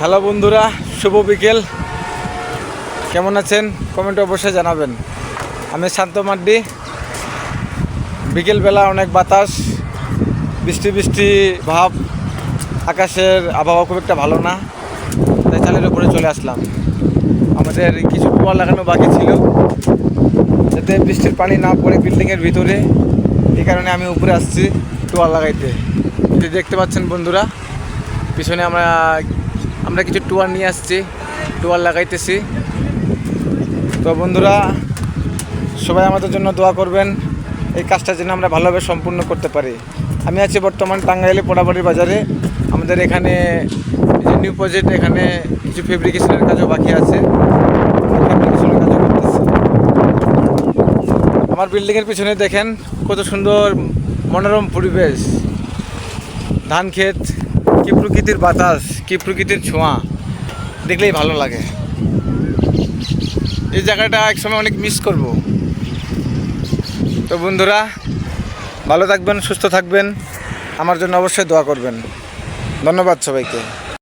Hello বন্ধুরা, শুভ বিকেল। কেমন আছেন কমেন্টে অবশ্যই জানাবেন। আমি শান্ত মাড্ডি। বিকেলবেলা অনেক বাতাস, বৃষ্টি বৃষ্টি ভাব, আকাশের আবহাওয়া খুব একটা ভালো না, তাই চালের উপরে চলে আসলাম। আমাদের কিছু কুয়া লাগানো বাকি ছিল, যাতে বৃষ্টির পানি না পড়ে বিল্ডিংয়ের ভিতরে, এই কারণে আমি উপরে আসছি টুয়াল লাগাইতে। যদি দেখতে পাচ্ছেন বন্ধুরা, পিছনে আমরা কিছু টুয়াল নিয়ে আসছি, টুয়াল লাগাইতেছি। তো বন্ধুরা, সবাই আমাদের জন্য দোয়া করবেন, এই কাজটা যেন আমরা ভালোভাবে সম্পূর্ণ করতে পারি। আমি আছি বর্তমান টাঙ্গাইলে পোড়াবাড়ির বাজারে। আমাদের এখানে যে নিউ প্রজেক্ট, এখানে কিছু ফেব্রিকেশনের কাজও বাকি আছে, ফেব্রিকেশনের কাজও করতেছি। আমার বিল্ডিংয়ের পিছনে দেখেন কত সুন্দর মনোরম পরিবেশ, ধান ক্ষেত, কি প্রকৃতির বাতাস, কি প্রকৃতির ছোঁয়া, দেখলেই ভালো লাগে। এই জায়গাটা একসময় অনেক মিস করব। তো বন্ধুরা, ভালো থাকবেন, সুস্থ থাকবেন, আমার জন্য অবশ্যই দোয়া করবেন। ধন্যবাদ সবাইকে।